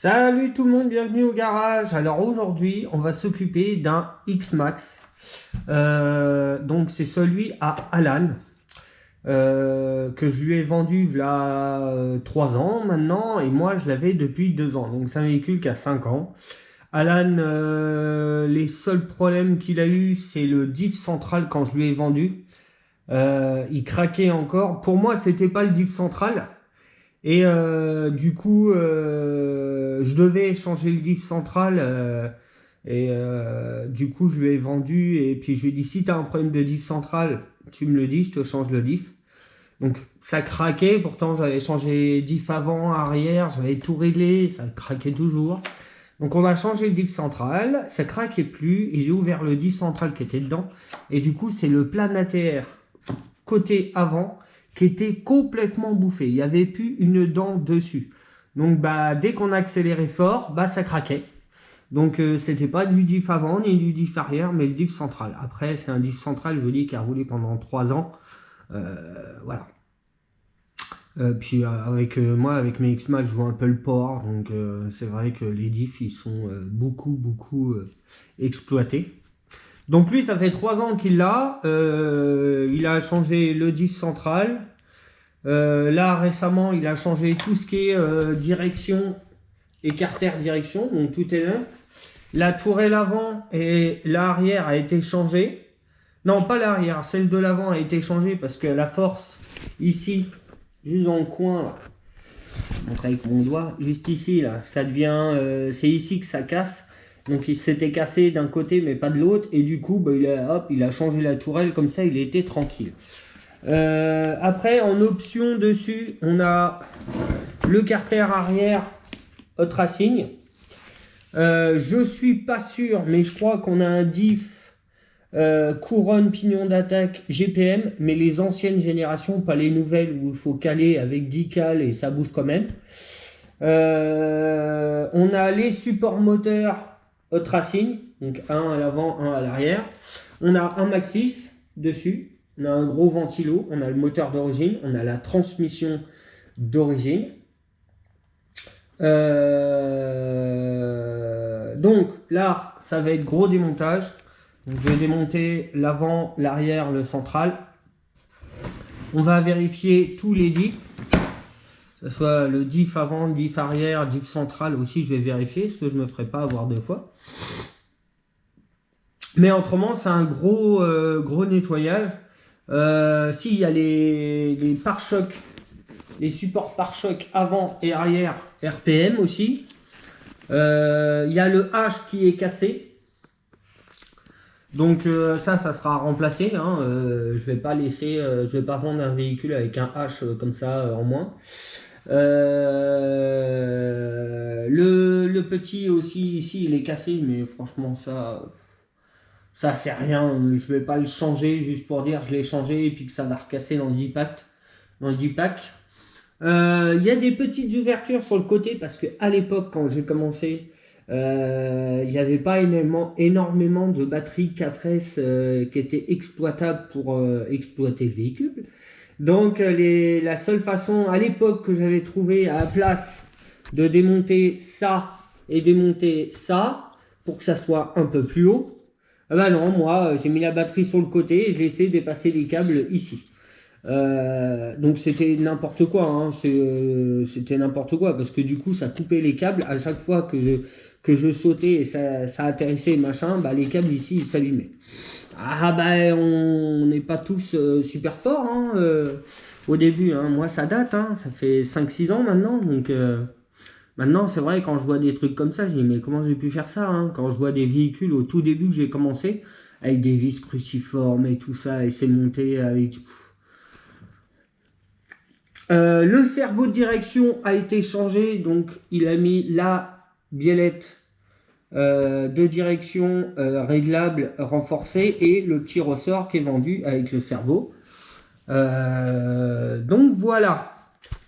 Salut tout le monde, bienvenue au garage. Alors aujourd'hui, on va s'occuper d'un X-Max. Donc c'est celui à Alan que je lui ai vendu là 3 ans maintenant et moi je l'avais depuis 2 ans. Donc c'est un véhicule qui a 5 ans. Alan, les seuls problèmes qu'il a eu, c'est le diff central quand je lui ai vendu. Il craquait encore. Pour moi, c'était pas le diff central. Et du coup, je devais changer le diff central. Du coup, je lui ai vendu. Et puis, je lui ai dit, si tu as un problème de diff central, tu me le dis, je te change le diff. Donc, ça craquait. Pourtant, j'avais changé diff avant, arrière. J'avais tout réglé. Ça craquait toujours. Donc, on a changé le diff central. Ça craquait plus. Et j'ai ouvert le diff central qui était dedans. Et du coup, c'est le plan ATR côté avant qui était complètement bouffé. Il n'y avait plus une dent dessus. Donc dès qu'on accélérait fort, ça craquait. Donc c'était pas du diff avant ni du diff arrière, mais le diff central. Après, c'est un diff central, je vous dis, qui a roulé pendant 3 ans. Voilà. Puis avec moi, avec mes X-Max, je joue un peu le port. Donc c'est vrai que les diffs, ils sont beaucoup exploités. Donc lui, ça fait 3 ans qu'il l'a. Il a changé le diff central. Là, récemment, il a changé tout ce qui est direction, écartère direction. Donc tout est neuf. La tourelle avant et l'arrière a été changée. Non, pas l'arrière, celle de l'avant a été changée parce que la force, ici, juste dans le coin, là, je montre avec mon doigt, juste ici, là, ça devient... c'est ici que ça casse. Donc il s'était cassé d'un côté mais pas de l'autre et du coup il a changé la tourelle comme ça, il était tranquille. Après en option dessus on a le carter arrière hot racing. Je suis pas sûr mais je crois qu'on a un diff couronne pignon d'attaque GPM, mais les anciennes générations, pas les nouvelles où il faut caler avec 10 cales et ça bouge quand même. On a les supports moteurs hot racing, donc un à l'avant, un à l'arrière. On a un Maxxis dessus, on a un gros ventilo, on a le moteur d'origine, on a la transmission d'origine. Donc là, ça va être gros démontage. Donc, je vais démonter l'avant, l'arrière, le central. On va vérifier tous les diffs. Que ce soit le diff avant, le diff arrière, diff central aussi, je vais vérifier, ce que je ne me ferai pas avoir 2 fois. Mais autrement, c'est un gros nettoyage. S'il y a les pare-chocs, les supports pare-chocs avant et arrière RPM aussi. Il y a le H qui est cassé. Donc ça sera remplacé. Je vais pas laisser, je vais pas vendre un véhicule avec un H comme ça en moins. Le petit aussi ici il est cassé, mais franchement ça c'est rien. Je vais pas le changer juste pour dire je l'ai changé et puis que ça va recasser dans le 10 pack. Il y a des petites ouvertures sur le côté parce que à l'époque quand j'ai commencé, il n'y avait pas énormément de batteries Castress qui étaient exploitables pour exploiter le véhicule. Donc la seule façon à l'époque que j'avais trouvé à la place de démonter ça et démonter ça pour que ça soit un peu plus haut, non, moi j'ai mis la batterie sur le côté et je laissais dépasser les câbles ici. Donc c'était n'importe quoi, c'était n'importe quoi parce que du coup ça coupait les câbles à chaque fois que je sautais et ça atterrissait machin, les câbles ici ils s'allumaient. On n'est pas tous super forts au début, moi ça date, ça fait 5-6 ans maintenant, donc maintenant c'est vrai quand je vois des trucs comme ça, je dis mais comment j'ai pu faire ça, quand je vois des véhicules au tout début que j'ai commencé, avec des vis cruciformes et tout ça, et c'est monté avec... le cerveau de direction a été changé, donc il a mis la biellette de direction réglable renforcée et le petit ressort qui est vendu avec le cerveau. Donc voilà.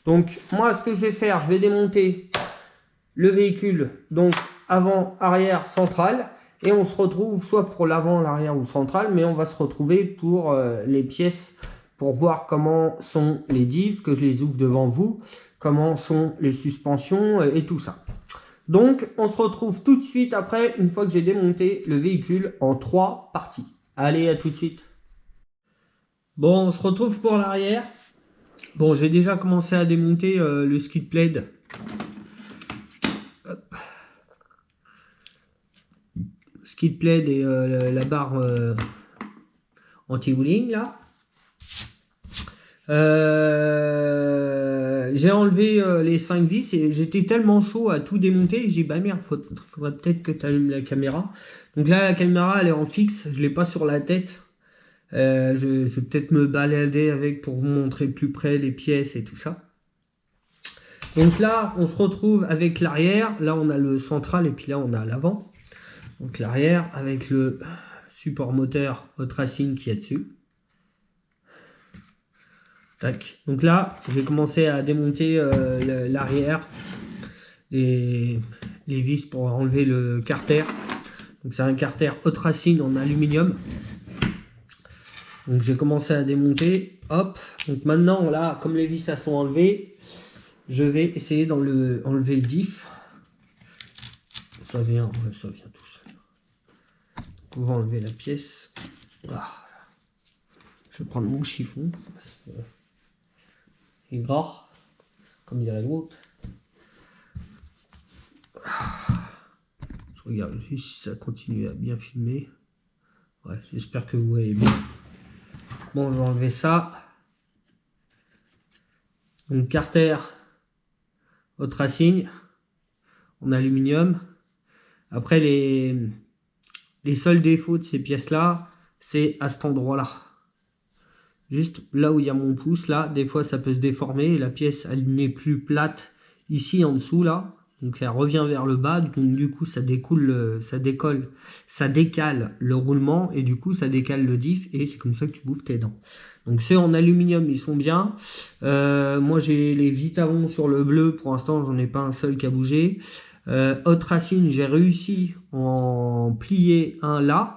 Donc moi ce que je vais faire, je vais démonter le véhicule, donc avant, arrière, central, et on se retrouve soit pour l'avant, l'arrière ou central, mais on va se retrouver pour les pièces pour voir comment sont les diffs, que je les ouvre devant vous, comment sont les suspensions et tout ça. Donc, on se retrouve tout de suite après, une fois que j'ai démonté le véhicule en 3 parties. Allez, à tout de suite. Bon, on se retrouve pour l'arrière. Bon, j'ai déjà commencé à démonter le skid plate. Hop. Skid plate et la barre anti-wheeling là. J'ai enlevé les 5 vis et j'étais tellement chaud à tout démonter. J'ai dit bah merde, faudrait peut-être que tu allumes la caméra. Donc là, la caméra elle est en fixe, je l'ai pas sur la tête. Je vais peut-être me balader avec pour vous montrer plus près les pièces et tout ça. Donc là, on se retrouve avec l'arrière. Là, on a le central et puis là, on a l'avant. Donc l'arrière avec le support moteur Hot Racing qui est dessus. Tac. Donc là, j'ai commencé à démonter l'arrière, les vis pour enlever le carter. Donc c'est un carter Hot Racing en aluminium. Donc j'ai commencé à démonter. Hop. Donc maintenant, là, comme les vis sont enlevées, je vais essayer d'enlever le diff. Ça vient tout seul. Donc on va enlever la pièce. Voilà. Je vais prendre mon chiffon. C'est gras, comme dirait l'autre. Je regarde juste si ça continue à bien filmer. Ouais, j'espère que vous voyez bien. Bon, je vais enlever ça. Donc carter Hot Racing en aluminium. Après les seuls défauts de ces pièces là, c'est à cet endroit là. Juste là où il y a mon pouce, là, des fois ça peut se déformer et la pièce elle n'est plus plate ici en dessous là. Donc elle revient vers le bas, donc du coup ça décale le roulement et du coup ça décale le diff et c'est comme ça que tu bouffes tes dents. Donc ceux en aluminium ils sont bien. Moi j'ai les Vitavon sur le bleu, pour l'instant j'en ai pas un seul qui a bougé. Hot Racing j'ai réussi à en plier un là.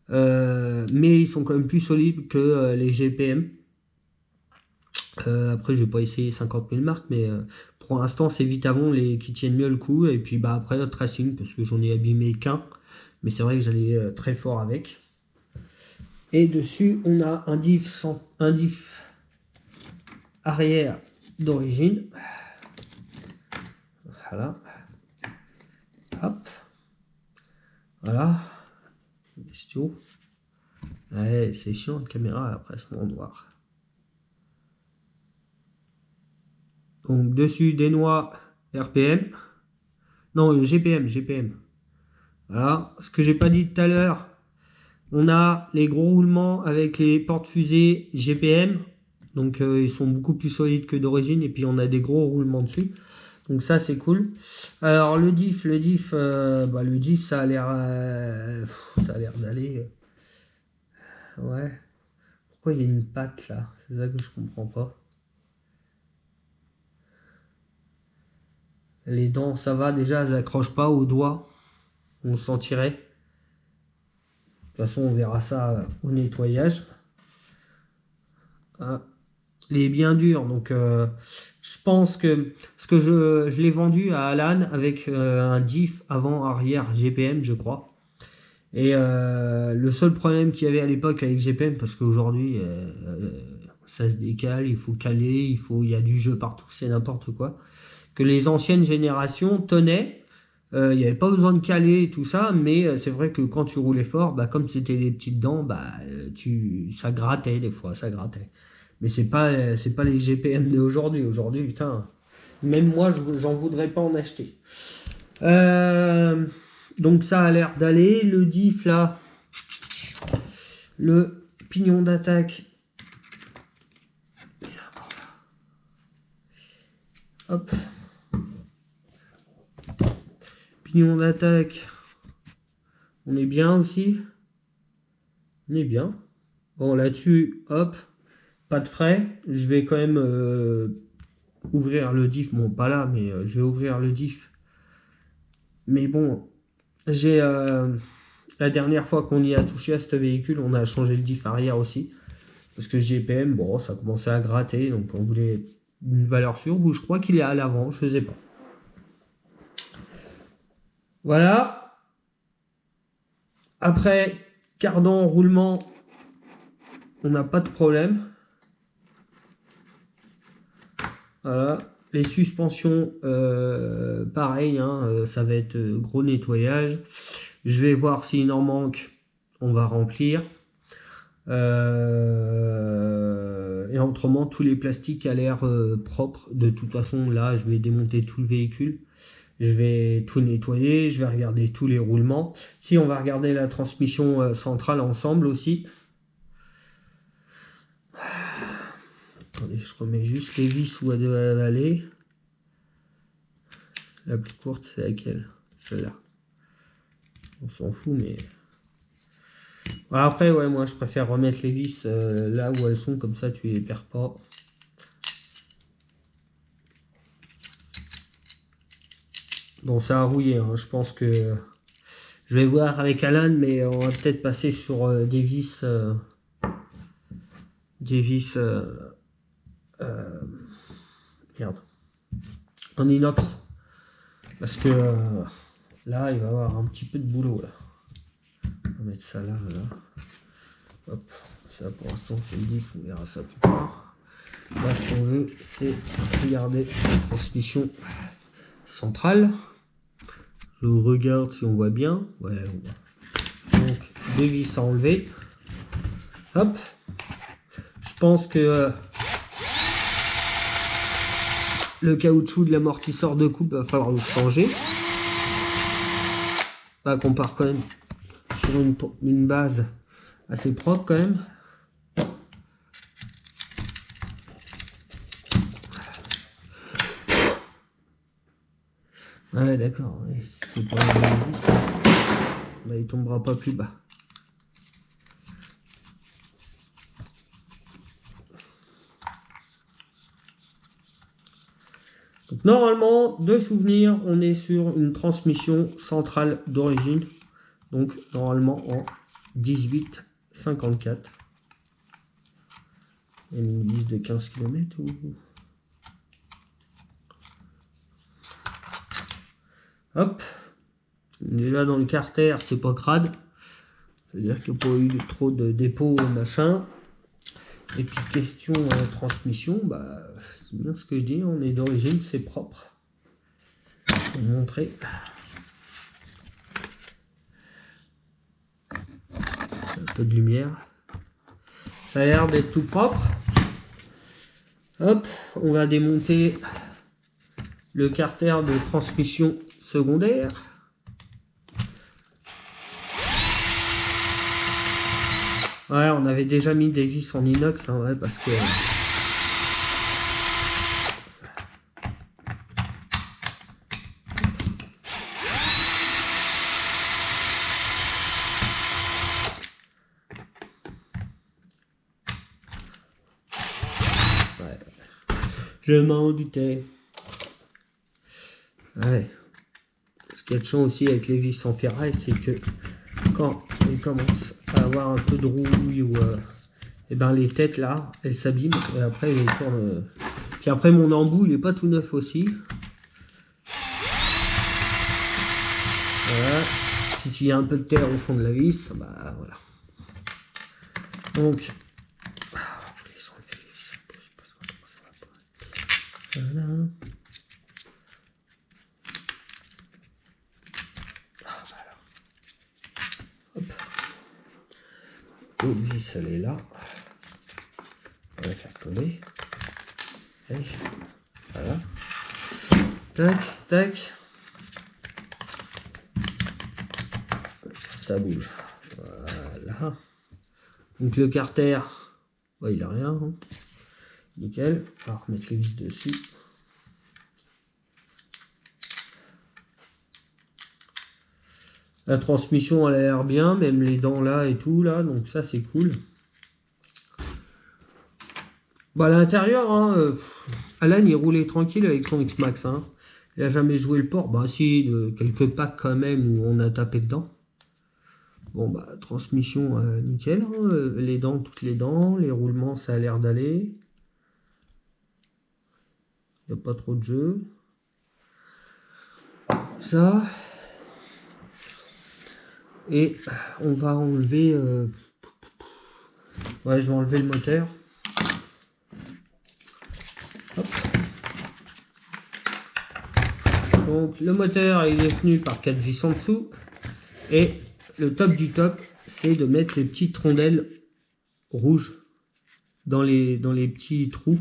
Mais ils sont quand même plus solides que les GPM. Après, j'ai pas essayé 50 000 marques, mais pour l'instant, c'est Vitavon qui tiennent mieux le coup. Et puis bah après, Hot Racing, parce que j'en ai abîmé qu'un, mais c'est vrai que j'allais très fort avec. Et dessus, on a un diff arrière d'origine. Voilà. Hop. Voilà. Bestiaux. Ouais, c'est chiant la caméra après ce noir. Donc dessus des noix RPM. Non, GPM. Voilà. Ce que j'ai pas dit tout à l'heure, on a les gros roulements avec les portes-fusées GPM. Donc ils sont beaucoup plus solides que d'origine. Et puis on a des gros roulements dessus. Donc ça c'est cool. Alors le diff, ça a l'air d'aller. Ouais. Pourquoi il y a une patte là? C'est ça que je comprends pas. Les dents, ça va déjà, elles n'accrochent pas aux doigts. On sentirait. De toute façon, on verra ça au nettoyage. Ah, il est bien dur, donc je pense que je l'ai vendu à Alan avec un diff avant-arrière GPM, je crois. Et le seul problème qu'il y avait à l'époque avec GPM, parce qu'aujourd'hui ça se décale, il faut caler, il y a du jeu partout, c'est n'importe quoi. Que les anciennes générations tenaient, il n'y avait pas besoin de caler et tout ça, mais c'est vrai que quand tu roulais fort, bah, comme c'était des petites dents, bah, ça grattait des fois, ça grattait. Mais c'est pas les GPM d'aujourd'hui. Aujourd'hui, putain, même moi, j'en voudrais pas en acheter. Donc ça a l'air d'aller. Le diff là, le pignon d'attaque. Hop. Pignon d'attaque. On est bien aussi. On est bien. Bon là-dessus, hop. Pas de frais. Je vais quand même ouvrir le diff. Bon, pas là, mais je vais ouvrir le diff. Mais bon, j'ai la dernière fois qu'on y a touché à ce véhicule, on a changé le diff arrière aussi. Parce que GPM, bon, ça commençait à gratter. Donc on voulait une valeur sûre. Ou je crois qu'il est à l'avant, je sais pas. Voilà. Après, cardan, roulement, on n'a pas de problème. Voilà. Les suspensions, pareil, hein, ça va être gros nettoyage. Je vais voir s'il en manque, on va remplir. Et autrement, tous les plastiques à l'air propre. De toute façon, là, je vais démonter tout le véhicule. Je vais tout nettoyer, je vais regarder tous les roulements. Si on va regarder la transmission centrale ensemble aussi. Attendez, je remets juste les vis où elles doivent aller. La plus courte, c'est laquelle? Celle-là. On s'en fout, mais... Après, ouais, moi, je préfère remettre les vis là où elles sont, comme ça, tu les perds pas. Bon, ça a rouillé, hein. Je pense que... Je vais voir avec Alan, mais on va peut-être passer sur des vis... merde. En inox. Parce que là, il va y avoir un petit peu de boulot, là. On va mettre ça là, là. Hop. Ça, pour l'instant, c'est le diff. On verra ça plus tard. Là, ce qu'on veut, c'est regarder la transmission centrale. Je regarde si on voit bien. Ouais, on voit. Donc, deux vis à enlever. Hop. Je pense que le caoutchouc de l'amortisseur de coupe va falloir le changer. Là, qu'on part quand même sur une base assez propre quand même. Ouais, d'accord. C'est pas bah, il tombera pas plus bas. Donc, normalement, de souvenir, on est sur une transmission centrale d'origine. Donc, normalement, en 1854. Et une vis de 15 km ou... Hop. Déjà dans le carter, c'est pas crade. C'est-à-dire qu'il n'y a pas eu trop de dépôts, machin. Et puis question transmission, bah, c'est bien ce que je dis, on est d'origine, c'est propre. Je vais vous montrer. Un peu de lumière. Ça a l'air d'être tout propre. Hop, on va démonter le carter de transmission secondaire. Ouais, on avait déjà mis des vis en inox, hein, ouais, parce que... Ouais. Je m'en doutais. Ouais. Ce qui est chiant aussi avec les vis en ferraille, c'est que quand on commence à avoir un peu de rouille ou... et ben les têtes là, elles s'abîment et après elles tournent... Puis après mon embout, il est pas tout neuf aussi. Voilà. Puis s'il y a un peu de terre au fond de la vis, bah voilà. Donc... Voilà. L'autre vis, elle est là. On va la faire coller. Et voilà. Tac, tac. Ça bouge. Voilà. Donc le carter, bah, il a rien. Hein. Nickel. On va remettre les vis dessus. La transmission, elle a l'air bien, même les dents là et tout là, donc ça c'est cool. Bah à l'intérieur, hein, Alan il roulait tranquille avec son X-Max. Hein. Il a jamais joué le port. Bah si, de quelques packs quand même où on a tapé dedans. Bon bah transmission nickel. Hein. Les dents, toutes les dents. Les roulements, ça a l'air d'aller. Il n'y a pas trop de jeu. Ça. Et on va enlever... Ouais, je vais enlever le moteur. Hop. Donc le moteur il est tenu par 4 vis en dessous. Et le top du top, c'est de mettre les petites rondelles rouges dans les petits trous.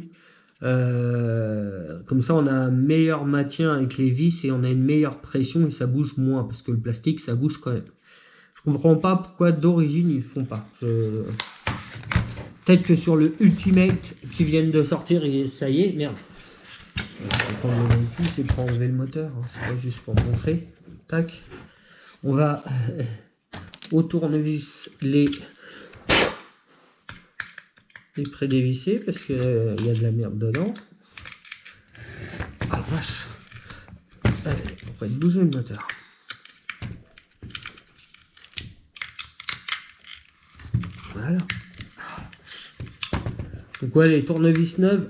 Comme ça on a un meilleur maintien avec les vis et on a une meilleure pression et ça bouge moins parce que le plastique ça bouge quand même. Je comprends pas pourquoi d'origine ils le font pas. Peut-être que sur le Ultimate qui viennent de sortir et ça y est, merde. C'est pour enlever le moteur, hein. C'est pas juste pour montrer. Tac. On va au tournevis les prédévisser parce que y a de la merde dedans. Ah vache. Allez, on va bouger le moteur. Voilà. Donc ouais, les tournevis neufs,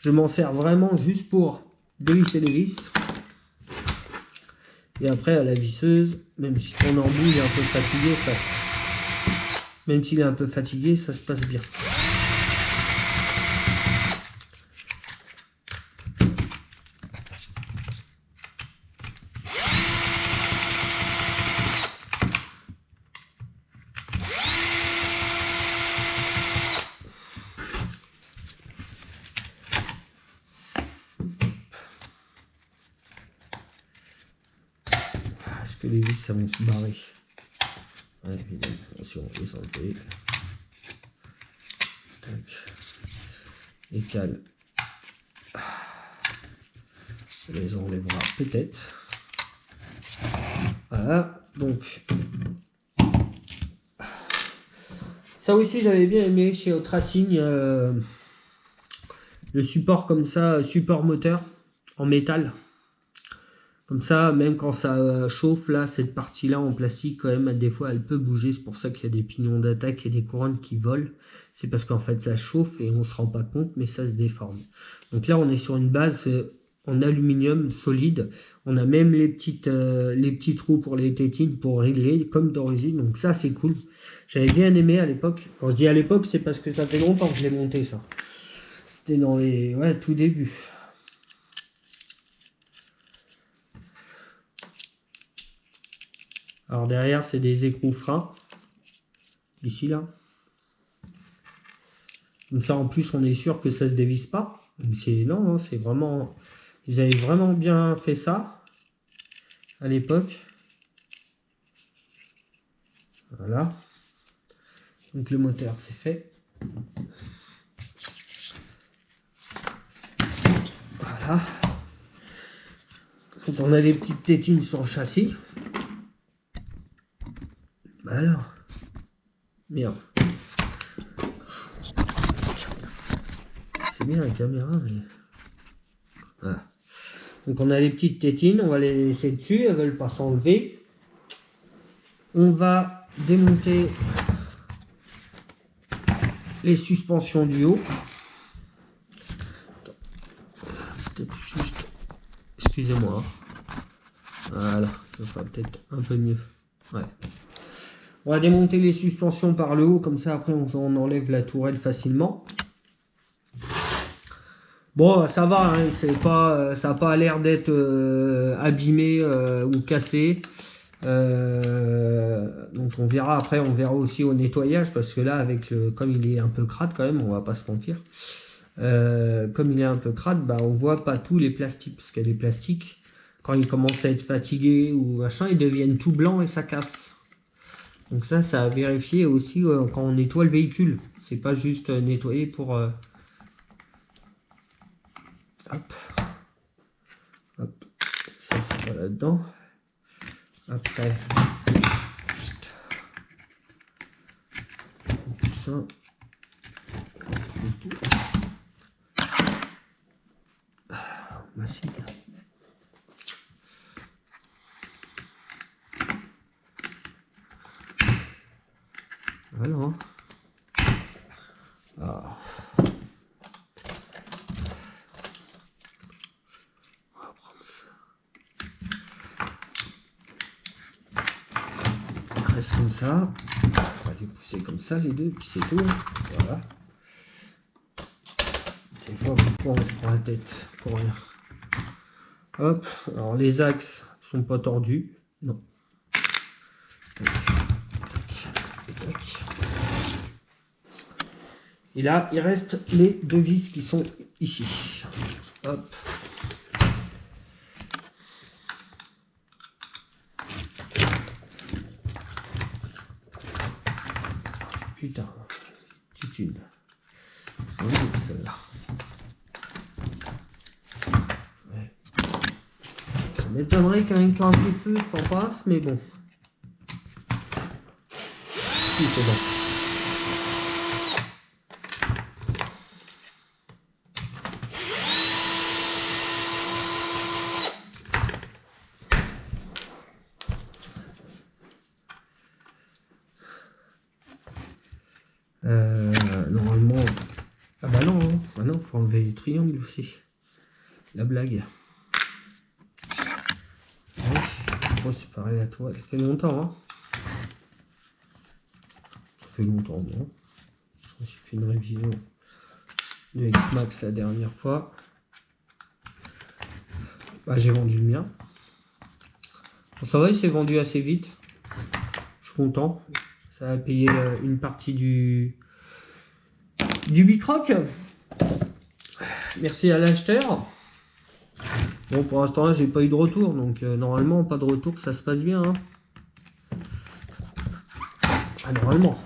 je m'en sers vraiment juste pour dévisser les vis. Et après à la visseuse, même si ton embout est un peu fatigué, même s'il est un peu fatigué, ça se passe bien. Parce que les vis ça vont se barrer. Ouais, évidemment, attention, on les enlever. Tac. Les cales. On les enlèvera peut-être. Voilà, donc. Ça aussi, j'avais bien aimé chez Autracing. Le support comme ça, support moteur en métal. Comme ça, même quand ça chauffe, là, cette partie-là en plastique, quand même, des fois, elle peut bouger. C'est pour ça qu'il y a des pignons d'attaque et des couronnes qui volent. C'est parce qu'en fait, ça chauffe et on ne se rend pas compte, mais ça se déforme. Donc là, on est sur une base en aluminium solide. On a même les petits trous pour les tétines pour régler, comme d'origine. Donc ça, c'est cool. J'avais bien aimé à l'époque. Quand je dis à l'époque, c'est parce que ça fait longtemps que je l'ai monté, ça. C'était dans les... Ouais, tout début. Alors derrière, c'est des écrous freins. Ici, là. Comme ça, en plus, on est sûr que ça se dévisse pas. Non, c'est vraiment... Ils avaient vraiment bien fait ça à l'époque. Voilà. Donc le moteur, c'est fait. Voilà. Donc on a des petites tétines sur le châssis. Voilà. Merde. C'est bien la caméra, mais... Voilà. Donc on a les petites tétines, on va les laisser dessus, elles veulent pas s'enlever. On va démonter les suspensions du haut. Peut-être juste... Excusez-moi. Voilà, ça sera peut-être un peu mieux. Ouais. On va démonter les suspensions par le haut, comme ça après on enlève la tourelle facilement. Bon, ça va, hein, ça n'a pas l'air d'être abîmé ou cassé. Donc on verra après, on verra aussi au nettoyage, parce que là, comme il est un peu crade quand même, on va pas se mentir. Comme il est un peu crade, bah, on voit pas tous les plastiques, parce que les plastiques, quand ils commencent à être fatigués ou machin, ils deviennent tout blancs et ça casse. Donc ça à vérifier aussi quand on nettoie le véhicule. C'est pas juste nettoyer pour... Hop. Hop. Ça va là-dedans. Après... Tout ça. Massif. Voilà. Ah. On va prendre ça. reste comme ça. On va les pousser comme ça les deux, puis c'est tout. Voilà. Des fois, pourquoi on se prend la tête pour rien. Hop, alors les axes sont pas tordus. Non. Tac, tac, tac. Et là, il reste les deux vis qui sont ici. Hop. Putain, titune. C'est horrible celle-là. Ouais. Ça m'étonnerait qu'un cœur de feu s'en passe, mais bon. Si, c'est bon. Normalement. Ah bah non, hein. Ah non, faut enlever les triangles aussi. La blague. Ouais, moi c'est pareil à toi. Ça fait longtemps, hein. Ça fait longtemps, non. J'ai fait une révision de X-Max la dernière fois. Bah, j'ai vendu le mien. Bon, ça va, il s'est vendu assez vite. Je suis content. Ça a payé une partie du bicroc. Merci à l'acheteur. Bon, pour l'instant, j'ai pas eu de retour. Donc, normalement, pas de retour, ça se passe bien. Hein. Ah, normalement.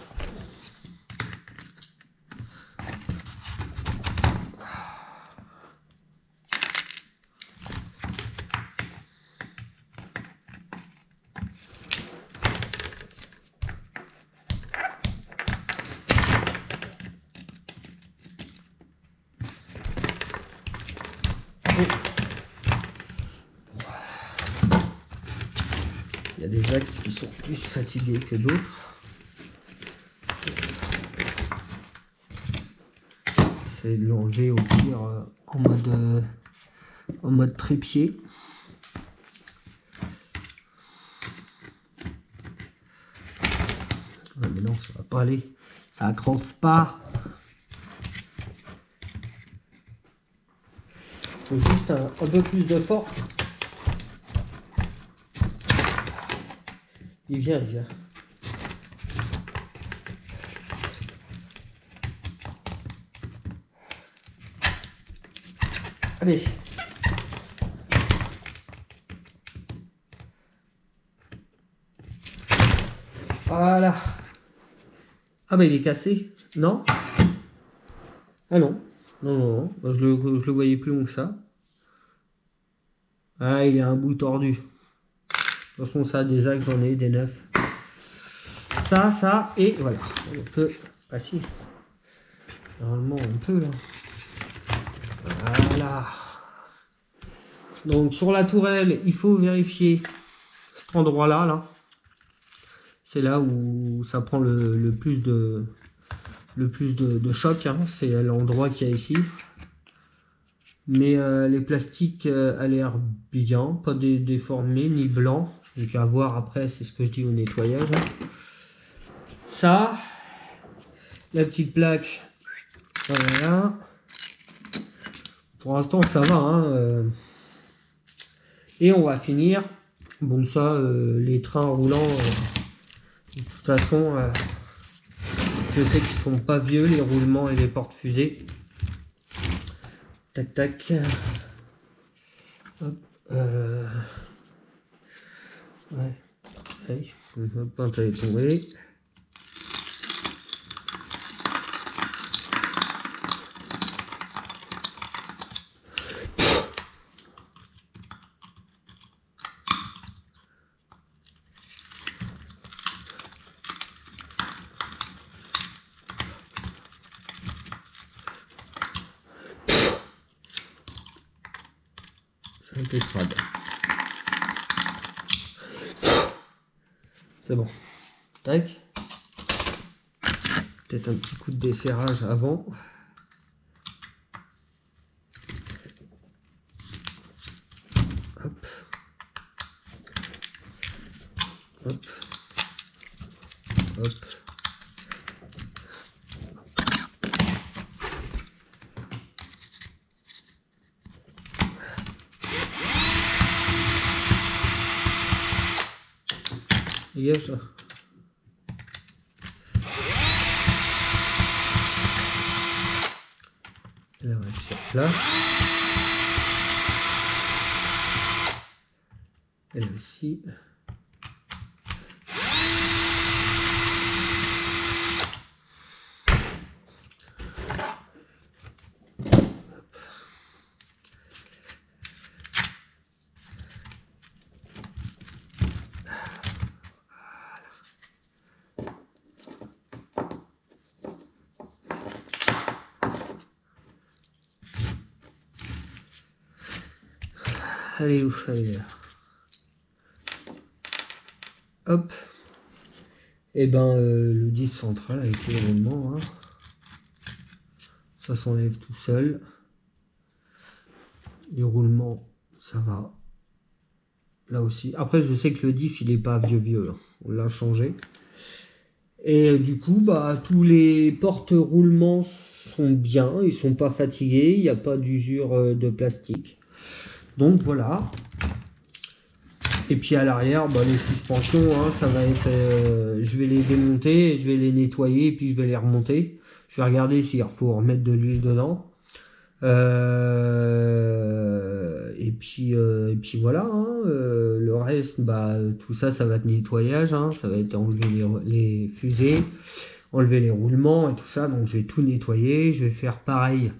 Il y a des axes qui sont plus fatigués que d'autres. J'essaie de l'enlever au pire en mode trépied. Ah, mais non, ça va pas aller. Ça accroche pas. Il faut juste un peu plus de force. Il vient, il vient. Allez. Voilà. Ah bah il est cassé, non? Ah non. Non, non, non. Bah, je le voyais plus long que ça. Ah, il est un bout tordu. De toute façon, ça, des axes, j'en ai des neufs. Ça, et voilà. On peut. Ah si. Normalement, on peut là. Voilà. Donc, sur la tourelle, il faut vérifier cet endroit-là. Là. C'est là où ça prend le plus de choc. Hein. C'est l'endroit qu'il y a ici. Mais les plastiques a l'air bien, pas déformés ni blancs. Donc à voir après, c'est ce que je dis au nettoyage. Ça, la petite plaque, voilà. Pour l'instant, ça va. Hein, et on va finir. Bon, ça, les trains roulants, de toute façon, je sais qu'ils sont pas vieux, les roulements et les portes-fusées. Tac, tac. Hop. Ouais. Allez, hop, un taille tombé. C'est un peu froide. C'est bon. Tac. Peut-être un petit coup de desserrage avant. Hop. Hop. Hop. Dégage ça. Elle va être sur place. Elle aussi. Allez, ouf, allez là. Hop. Et ben le diff central avec les roulements, hein. Ça s'enlève tout seul. Les roulements, ça va. Là aussi. Après, je sais que le diff, il est pas vieux, hein. On l'a changé. Et du coup, bah tous les porte-roulements sont bien, ils sont pas fatigués, il n'y a pas d'usure de plastique. Donc voilà. Et puis à l'arrière, bah, les suspensions, hein, ça va être, je vais les démonter, je vais les nettoyer, et puis je vais les remonter. Je vais regarder s'il faut remettre de l'huile dedans. Et puis voilà, hein, le reste, bah, tout ça, ça va être nettoyage, hein, ça va être enlever les fusées, enlever les roulements et tout ça. Donc je vais tout nettoyer, je vais faire pareil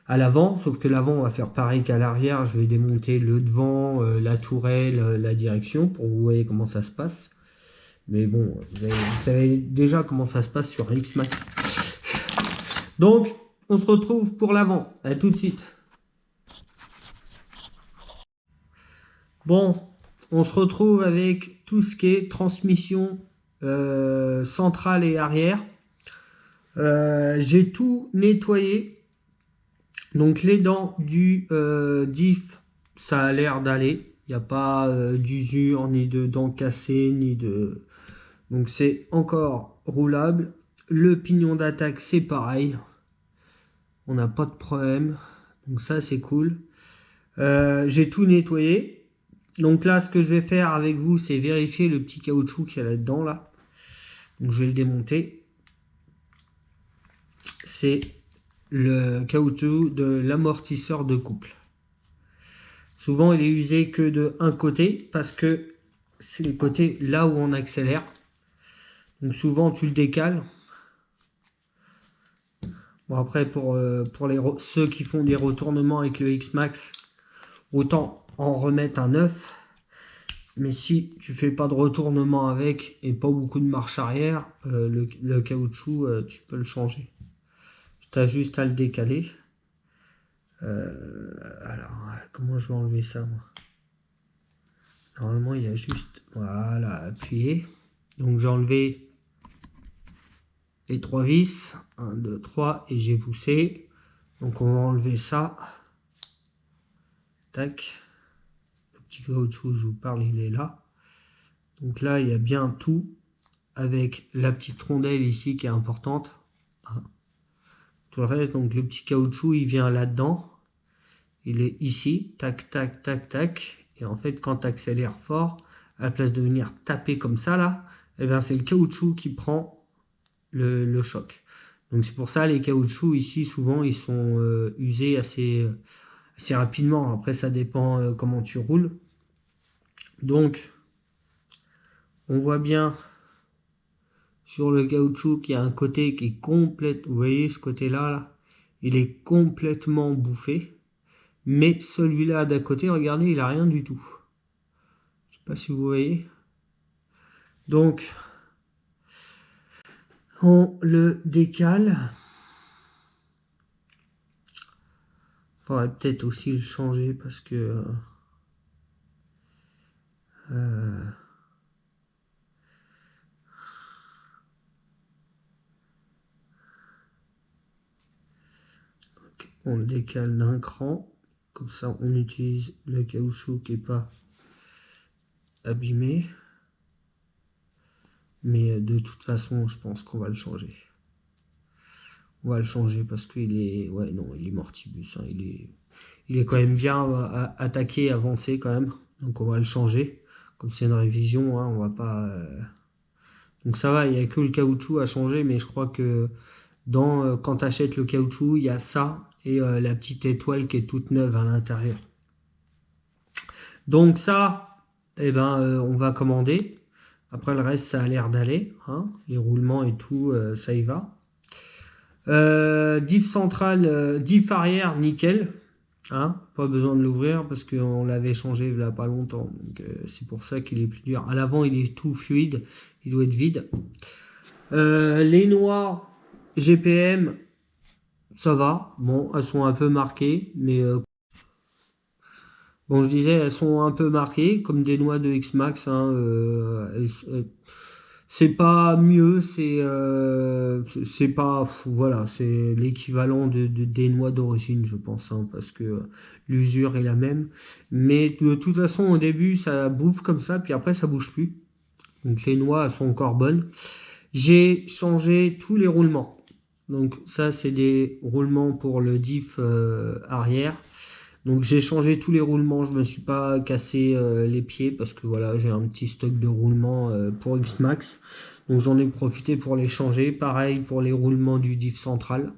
à l'avant, sauf que l'avant on va faire pareil qu'à l'arrière. Je vais démonter le devant, la tourelle, la direction pour que vous voyez comment ça se passe. Mais bon, vous savez déjà comment ça se passe sur X-Max. Donc on se retrouve pour l'avant. À tout de suite. Bon, on se retrouve avec tout ce qui est transmission centrale et arrière. J'ai tout nettoyé. Donc les dents du diff, ça a l'air d'aller. Il n'y a pas d'usure, ni de dents cassées, ni de... Donc c'est encore roulable. Le pignon d'attaque, c'est pareil. On n'a pas de problème. Donc ça, c'est cool. J'ai tout nettoyé. Donc là, ce que je vais faire avec vous, c'est vérifier le petit caoutchouc qu'il y a là-dedans, là. Donc je vais le démonter. C'est le caoutchouc de l'amortisseur de couple. Souvent, il est usé que de un côté parce que c'est le côté là où on accélère. Donc souvent, tu le décales. Bon, après, pour ceux qui font des retournements avec le X-Max, autant en remettre un neuf. Mais si tu fais pas de retournement avec et pas beaucoup de marche arrière, le caoutchouc, tu peux le changer. Tu as juste à le décaler. Alors, comment je vais enlever ça, moi? Normalement, il y a juste, voilà, appuyer. Donc, j'ai enlevé les 3 vis. 1, 2, 3, et j'ai poussé. Donc, on va enlever ça. Tac. Le petit caoutchouc, je vous parle, il est là. Donc là, il y a bien tout avec la petite rondelle ici qui est importante. Tout le reste, donc le petit caoutchouc, il vient là-dedans. Il est ici, tac, tac, tac, tac. Et en fait, quand tu accélères fort, à la place de venir taper comme ça, là, eh bien, c'est le caoutchouc qui prend le choc. Donc c'est pour ça, les caoutchoucs ici, souvent, ils sont usés assez rapidement. Après, ça dépend comment tu roules. Donc, on voit bien sur le caoutchouc qu'il y a un côté qui est complète. Vous voyez ce côté-là, là, il est complètement bouffé. Mais celui-là d'à côté, regardez, il a rien du tout. Je sais pas si vous voyez. Donc, on le décale. Faudrait peut-être aussi le changer parce que on le décale d'un cran. Comme ça, on utilise le caoutchouc qui n'est pas abîmé. Mais de toute façon, je pense qu'on va le changer. On va le changer parce qu'il est... Ouais, non, il est mortibus. Hein. Il est quand même bien attaqué, avancé quand même. Donc on va le changer. Comme c'est une révision, hein, on va pas... Donc ça va, il n'y a que le caoutchouc à changer. Mais je crois que quand tu achètes le caoutchouc, il y a ça et la petite étoile qui est toute neuve à l'intérieur. Donc ça, eh ben, on va commander. Après le reste, ça a l'air d'aller. Hein. Les roulements et tout, ça y va. Diff central, diff arrière, nickel. Hein, pas besoin de l'ouvrir parce qu'on l'avait changé il n'y a pas longtemps. Donc c'est pour ça qu'il est plus dur. À l'avant, il est tout fluide. Il doit être vide. Les noix GPM, ça va. Bon, elles sont un peu marquées. Mais bon, je disais, elles sont un peu marquées comme des noix de X-Max. Hein, c'est pas mieux, c'est pas, voilà, c'est l'équivalent des noix d'origine, je pense, hein, parce que l'usure est la même. Mais de toute façon, au début, ça bouffe comme ça, puis après, ça bouge plus. Donc les noix elles sont encore bonnes. J'ai changé tous les roulements. Donc ça, c'est des roulements pour le diff arrière. Donc j'ai changé tous les roulements, je me suis pas cassé les pieds parce que voilà, j'ai un petit stock de roulements pour X-Max. Donc j'en ai profité pour les changer. Pareil pour les roulements du diff central.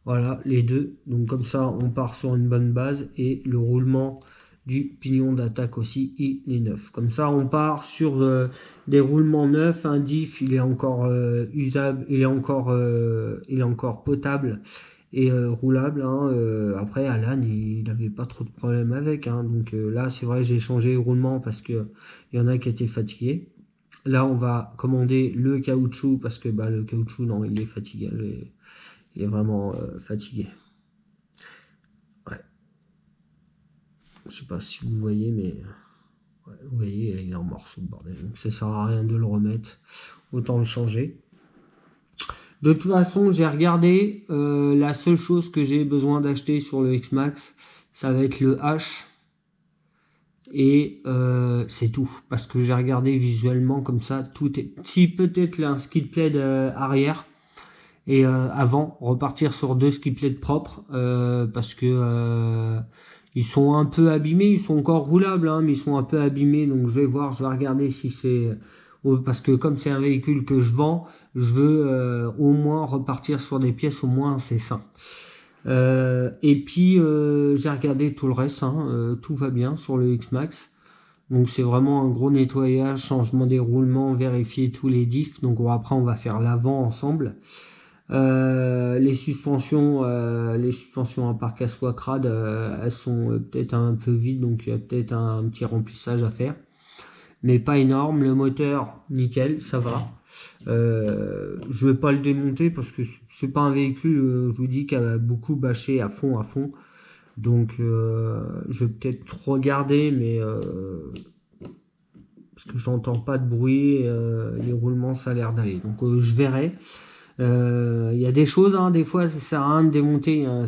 Voilà, les deux. Donc comme ça, on part sur une bonne base. Et le roulement du pignon d'attaque aussi, il est neuf. Comme ça, on part sur des roulements neufs. Un diff, il est encore usable, il est encore potable et roulable. Hein. Après, Alan, il n'avait pas trop de problèmes avec. Hein. Donc là, c'est vrai, j'ai changé les roulements parce que il y en a qui étaient fatigués. Là, on va commander le caoutchouc parce que bah, le caoutchouc, non, il est fatigué. Il est vraiment fatigué. Ouais. Je sais pas si vous voyez, mais ouais, vous voyez, il est en morceaux, le bordel. Donc ça sert à rien de le remettre. Autant le changer. De toute façon, j'ai regardé. La seule chose que j'ai besoin d'acheter sur le X-Max, ça va être le H. Et c'est tout. Parce que j'ai regardé visuellement comme ça. Tout est. Si peut-être un skid plate arrière. Et avant, repartir sur deux skid plates propres. Parce que ils sont un peu abîmés. Ils sont encore roulables, hein, mais ils sont un peu abîmés. Donc je vais voir, je vais regarder si c'est. Parce que comme c'est un véhicule que je vends, je veux au moins repartir sur des pièces, au moins c'est sain. Et puis j'ai regardé tout le reste, hein, tout va bien sur le X-Max. Donc c'est vraiment un gros nettoyage, changement des roulements, vérifier tous les diffs. Donc après on va faire l'avant ensemble. Les suspensions à part qu'elles soient crades, elles sont peut-être un peu vides, donc il y a peut-être un petit remplissage à faire. Mais pas énorme. Le moteur, nickel, ça va. Je vais pas le démonter parce que c'est pas un véhicule, je vous dis, qui a beaucoup bâché à fond. Donc je vais peut-être regarder, mais parce que j'entends pas de bruit, les roulements ça a l'air d'aller. Donc je verrai. Il y a des choses, hein, des fois ça sert à rien de démonter. Hein,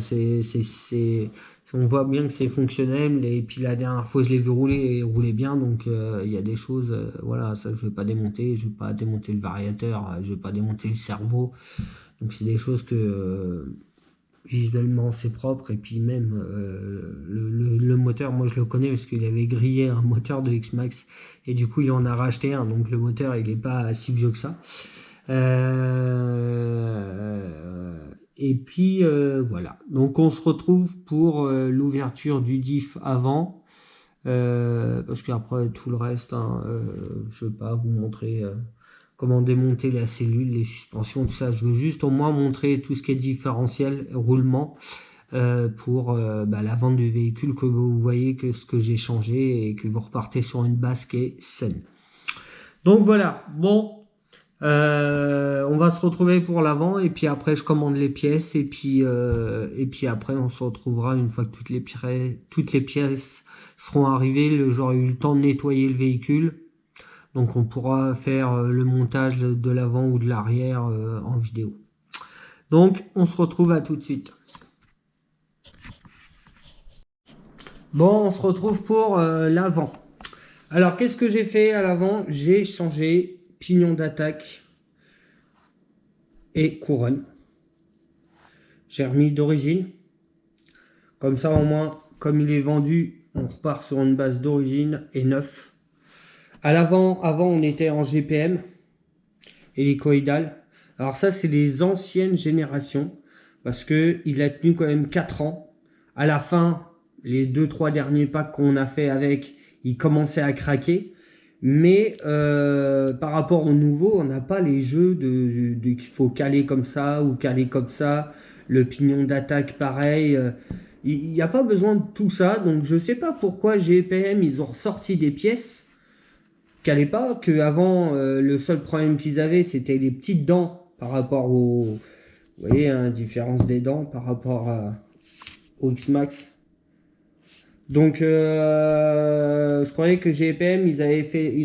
on voit bien que c'est fonctionnel. Et puis la dernière fois je l'ai vu rouler et rouler bien. Donc il y a des choses, voilà, ça je vais pas démonter. Je vais pas démonter le variateur, je vais pas démonter le cerveau. Donc c'est des choses que visuellement c'est propre. Et puis même le moteur, moi je le connais parce qu'il avait grillé un moteur de X-Max et du coup il en a racheté un. Donc le moteur il est pas si vieux que ça. Et puis voilà. Donc on se retrouve pour l'ouverture du diff avant. Parce qu'après tout le reste, hein, je ne vais pas vous montrer comment démonter la cellule, les suspensions, tout ça. Je veux juste au moins montrer tout ce qui est différentiel, roulement, pour la vente du véhicule, que vous voyez que ce que j'ai changé et que vous repartez sur une base qui est saine. Donc voilà, bon. On va se retrouver pour l'avant et puis après je commande les pièces et puis après on se retrouvera une fois que toutes les pièces seront arrivées. J'aurai eu le temps de nettoyer le véhicule, donc on pourra faire le montage de l'avant ou de l'arrière en vidéo. Donc on se retrouve à tout de suite. Bon, on se retrouve pour l'avant. Alors qu'est-ce que j'ai fait à l'avant? J'ai changé pignon d'attaque et couronne. J'ai remis d'origine. Comme ça, au moins, comme il est vendu, on repart sur une base d'origine et neuf. À l'avant, avant, on était en GPM, hélicoïdal. Alors ça, c'est les anciennes générations, parce que il a tenu quand même 4 ans. À la fin, les 2-3 derniers packs qu'on a fait avec, il commençait à craquer. Mais par rapport au nouveau, on n'a pas les jeux qu'il faut caler comme ça ou caler comme ça. Le pignon d'attaque, pareil. Il n'y a pas besoin de tout ça. Donc je sais pas pourquoi GPM, ils ont ressorti des pièces qu'elle n'est pas. Qu'avant, le seul problème qu'ils avaient, c'était les petites dents par rapport au... Vous voyez, hein, différence des dents par rapport au X-Max. Donc je croyais que GPM, ils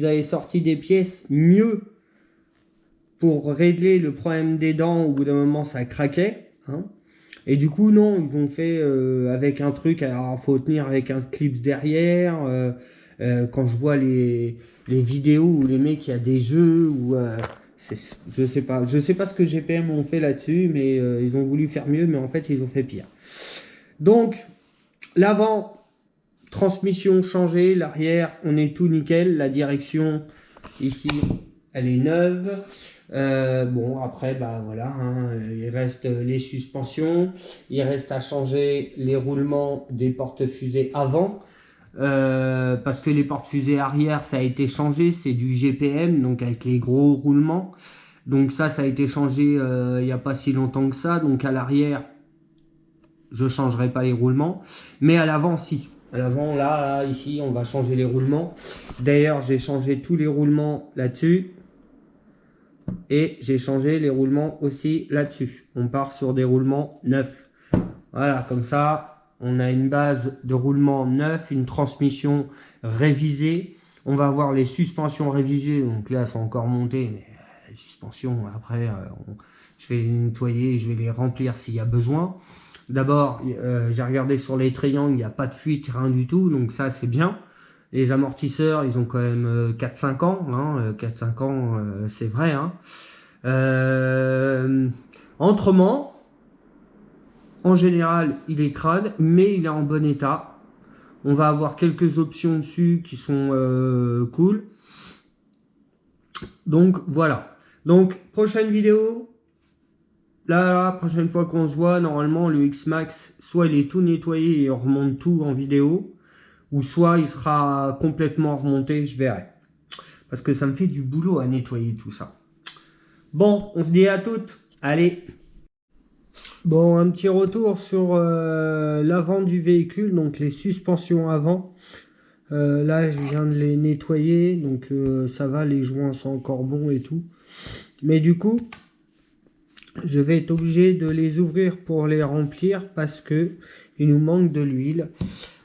avaient sorti des pièces mieux pour régler le problème des dents. Au bout d'un moment, ça craquait. Hein. Et du coup, non, ils ont fait avec un truc. Alors, il faut tenir avec un clip derrière. Quand je vois les vidéos où les mecs, il y a des jeux où je sais pas ce que GPM ont fait là-dessus, mais ils ont voulu faire mieux, mais en fait, ils ont fait pire. Donc, l'avant, transmission changée, l'arrière, on est tout nickel. La direction, ici, elle est neuve. Bon, après, bah voilà, hein, il reste les suspensions, il reste à changer les roulements des porte-fusées avant, parce que les porte-fusées arrière, ça a été changé, c'est du GPM, donc avec les gros roulements. Donc ça a été changé il n'y a pas si longtemps que ça, donc à l'arrière, je changerai pas les roulements, mais à l'avant, si. À l'avant, là, ici, on va changer les roulements. D'ailleurs, j'ai changé tous les roulements là-dessus. Et j'ai changé les roulements aussi là-dessus. On part sur des roulements neufs. Voilà, comme ça, on a une base de roulement neuf, une transmission révisée. On va avoir les suspensions révisées. Donc là, elles sont encore montées. Mais les suspensions, après, je vais les nettoyer, je vais les remplir s'il y a besoin. D'abord, j'ai regardé sur les triangles, il n'y a pas de fuite, rien du tout. Donc ça, c'est bien. Les amortisseurs, ils ont quand même 4-5 ans. Hein, 4-5 ans, c'est vrai. Hein. Entrement, en général, il est crade, mais il est en bon état. On va avoir quelques options dessus qui sont cool. Donc, voilà. Donc, prochaine vidéo. Là, la prochaine fois qu'on se voit, normalement, le X-Max, soit il est tout nettoyé et on remonte tout en vidéo, ou soit il sera complètement remonté, je verrai. Parce que ça me fait du boulot à nettoyer tout ça. Bon, on se dit à toutes. Allez. Bon, un petit retour sur l'avant du véhicule, donc les suspensions avant. Là, je viens de les nettoyer, donc ça va, les joints sont encore bons et tout. Mais du coup, je vais être obligé de les ouvrir pour les remplir parce que il nous manque de l'huile.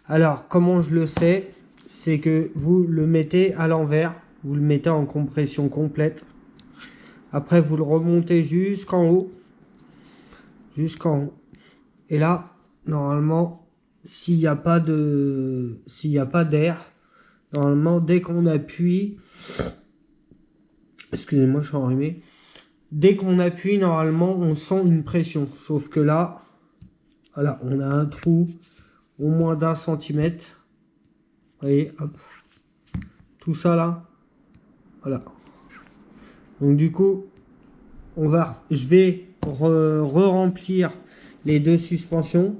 Alors, comment je le sais? C'est que vous le mettez à l'envers, vous le mettez en compression complète. Après, vous le remontez jusqu'en haut. Jusqu'en haut. Et là, normalement, s'il n'y a pas d'air, normalement, dès qu'on appuie, excusez-moi, je suis enrhumé. Dès qu'on appuie, normalement, on sent une pression. Sauf que là, voilà, on a un trou au moins d'1 centimètre. Vous voyez, hop. Tout ça là. Voilà. Donc du coup, je vais re-remplir les deux suspensions.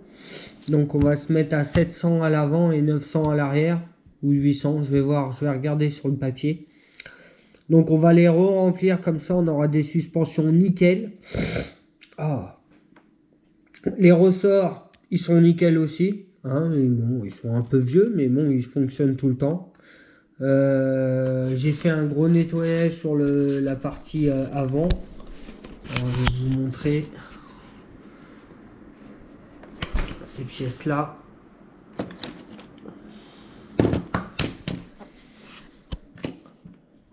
Donc on va se mettre à 700 à l'avant et 900 à l'arrière. Ou 800, je vais voir, je vais regarder sur le papier. Donc on va les re-remplir comme ça, on aura des suspensions nickel. Ah. Les ressorts, ils sont nickel aussi. Hein, et bon, ils sont un peu vieux, mais bon, ils fonctionnent tout le temps. J'ai fait un gros nettoyage sur la partie avant. Alors, je vais vous montrer ces pièces-là.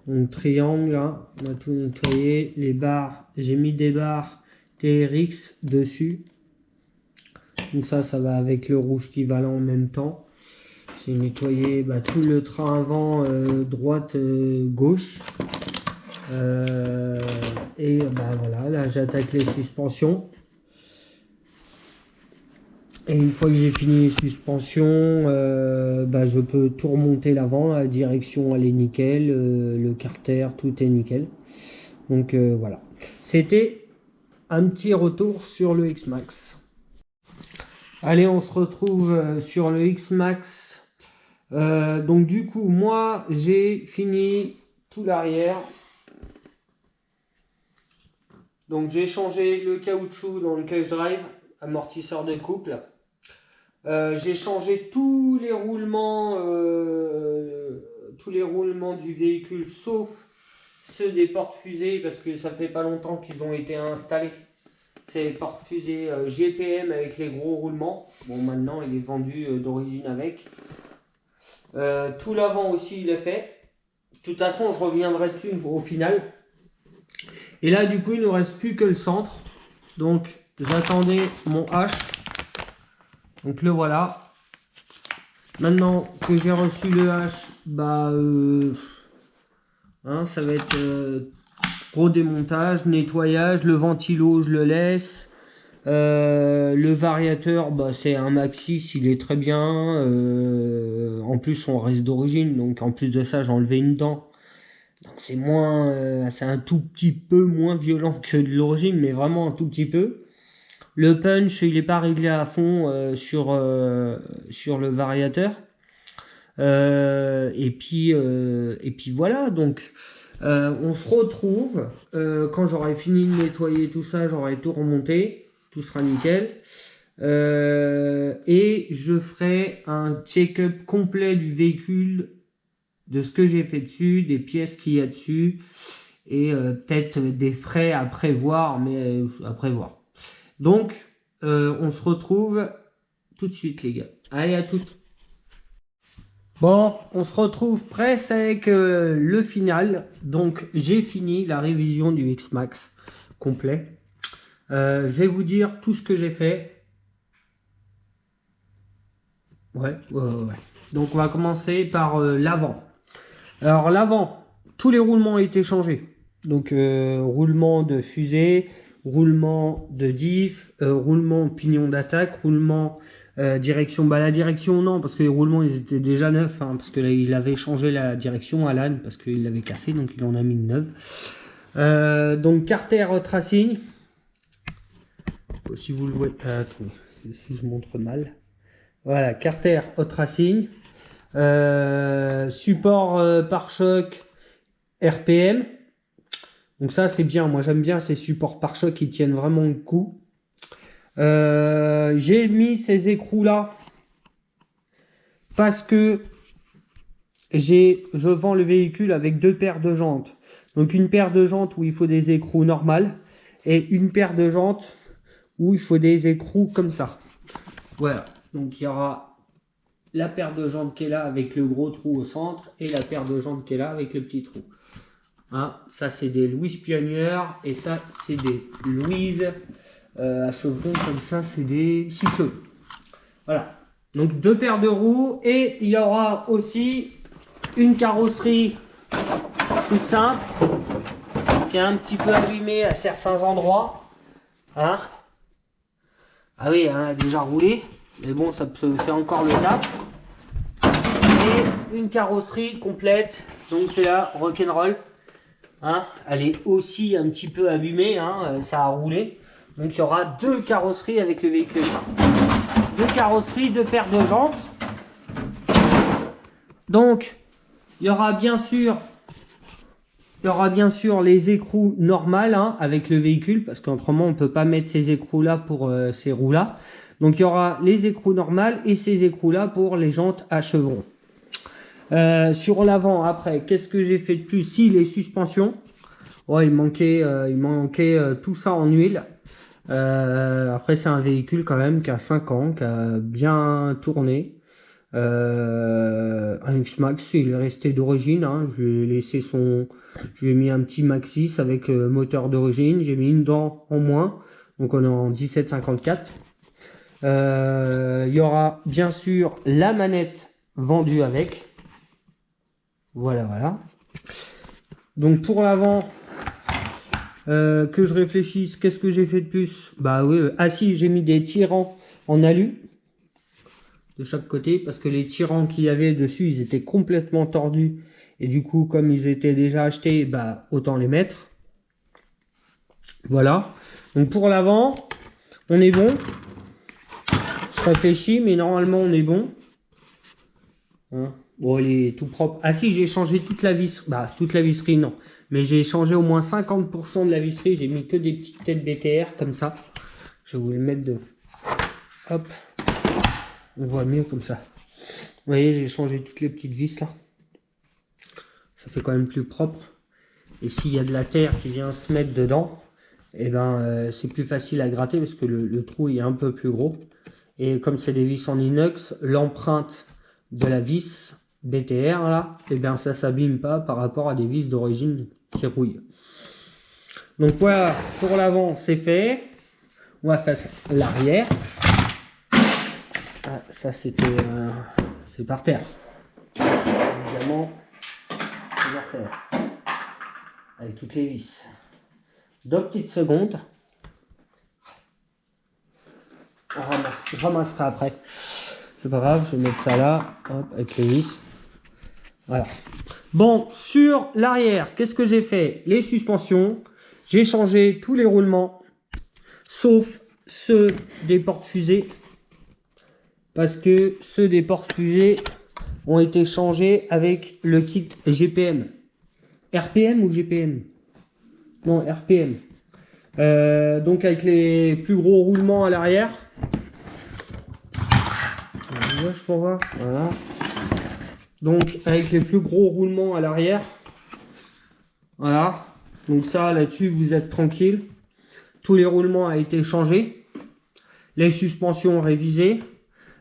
Donc triangle, là, on a tout nettoyé. Les barres, j'ai mis des barres TRX dessus. Donc ça va avec le rouge qui va là en même temps. J'ai nettoyé tout le train avant, droite, gauche. Et bah voilà, là j'attaque les suspensions. Et une fois que j'ai fini les suspensions, bah, je peux tout remonter l'avant, la direction elle est nickel, le carter tout est nickel. Donc voilà, c'était un petit retour sur le X-Max. Allez, on se retrouve sur le X-Max. Donc du coup, moi j'ai fini tout l'arrière. Donc j'ai changé le caoutchouc dans le cache drive, amortisseur de couple. J'ai changé tous les roulements du véhicule, sauf ceux des portes-fusées, parce que ça fait pas longtemps qu'ils ont été installés. C'est les portes-fusées GPM avec les gros roulements. Bon, maintenant il est vendu d'origine avec. Tout l'avant aussi il est fait. De toute façon, je reviendrai dessus au final. Et là, du coup, il ne nous reste plus que le centre. Donc, j'attendais mon H. Donc, le voilà. Maintenant que j'ai reçu le H, bah, ça va être gros démontage, nettoyage. Le ventilo, je le laisse. Le variateur, bah, c'est un Maxxis, il est très bien. En plus, on reste d'origine. Donc, en plus de ça, j'ai enlevé une dent. C'est moins, c'est un tout petit peu moins violent que de l'origine, mais vraiment un tout petit peu. Le punch, il n'est pas réglé à fond sur le variateur. Et puis voilà, donc on se retrouve quand j'aurai fini de nettoyer tout ça, j'aurai tout remonté, tout sera nickel. Et je ferai un check-up complet du véhicule, de ce que j'ai fait dessus, des pièces qu'il y a dessus, et peut-être des frais à prévoir, mais à prévoir. Donc, on se retrouve tout de suite, les gars. Allez, à toutes. Bon, on se retrouve presque avec le final. Donc, j'ai fini la révision du X-Max complet. Je vais vous dire tout ce que j'ai fait. Ouais. Donc, on va commencer par l'avant. Alors l'avant, tous les roulements ont été changés. Donc roulement de fusée, roulement de diff, roulement pignon d'attaque, roulement direction. Bah la direction non, parce que les roulements ils étaient déjà neufs, hein, parce que là, il avait changé la direction Alan, parce qu'il l'avait cassé, donc il en a mis une neuve. Donc carter tracing. Si vous le voyez, attendez, si je montre mal. Voilà, carter hot racing. Support pare-choc RPM. Donc ça c'est bien, moi j'aime bien ces supports pare-choc qui tiennent vraiment le coup. J'ai mis ces écrous là parce que je vends le véhicule avec deux paires de jantes. Donc une paire de jantes où il faut des écrous normales et une paire de jantes où il faut des écrous comme ça. Voilà, donc il y aura la paire de jantes qui est là avec le gros trou au centre et la paire de jantes qui est là avec le petit trou. Hein, ça c'est des Louise Pioneer et ça c'est des Louise à chevrons, comme ça c'est des Cyclones. Voilà, donc deux paires de roues et il y aura aussi une carrosserie toute simple qui est un petit peu abîmée à certains endroits. Hein, ah oui, elle a déjà roulé, mais bon, ça fait encore le taf. Et une carrosserie complète, donc c'est la rock'n'roll. Hein, elle est aussi un petit peu abîmée, hein, ça a roulé. Donc il y aura deux carrosseries avec le véhicule. Deux carrosseries, deux paires de jantes. Donc il y aura bien sûr les écrous normales, hein, avec le véhicule, parce qu'autrement on ne peut pas mettre ces écrous là pour ces roues là. Donc il y aura les écrous normales et ces écrous là pour les jantes à chevrons. Sur l'avant, après, qu'est-ce que j'ai fait de plus? Si, les suspensions. Ouais, il manquait tout ça en huile. Après, c'est un véhicule quand même qui a 5 ans, qui a bien tourné. Un X-Max, il est resté d'origine. Hein. Je lui ai mis un petit Maxxis avec moteur d'origine. J'ai mis une dent en moins. Donc on est en 1754. Il y aura bien sûr la manette vendue avec. Voilà. Donc pour l'avant, que je réfléchisse, qu'est-ce que j'ai fait de plus? Bah oui, ah si, j'ai mis des tirants en alu de chaque côté, parce que les tirants qu'il y avait dessus, ils étaient complètement tordus. Et du coup, comme ils étaient déjà achetés, bah autant les mettre. Voilà. Donc pour l'avant, on est bon. Je réfléchis, mais normalement on est bon. Hein, bon, il est tout propre. Ah si, j'ai changé toute la visserie. Bah, toute la visserie, non. Mais j'ai changé au moins 50% de la visserie. J'ai mis que des petites têtes BTR, comme ça. Je vais vous le mettre de... Hop. On voit mieux comme ça. Vous voyez, j'ai changé toutes les petites vis, là. Ça fait quand même plus propre. Et s'il y a de la terre qui vient se mettre dedans, et ben, c'est plus facile à gratter parce que le trou est un peu plus gros. Et comme c'est des vis en inox, l'empreinte de la vis BTR là, et bien ça s'abîme pas par rapport à des vis d'origine qui rouillent. Donc voilà, pour l'avant c'est fait. On va faire l'arrière. Ah, ça c'était c'est par terre. Évidemment, c'est par terre. Avec toutes les vis. 2 petites secondes. Je ramasserai après. C'est pas grave, je vais mettre ça là, hop, avec les vis. Voilà. Bon, sur l'arrière, qu'est-ce que j'ai fait? Les suspensions, j'ai changé tous les roulements, sauf ceux des portes-fusées. Parce que ceux des portes-fusées ont été changés avec le kit GPM. RPM ou GPM? Non, RPM. Donc avec les plus gros roulements à l'arrière. Je peux voir. Voilà. Donc avec les plus gros roulements à l'arrière. Voilà. Donc ça là-dessus vous êtes tranquille. Tous les roulements ont été changés. Les suspensions révisées.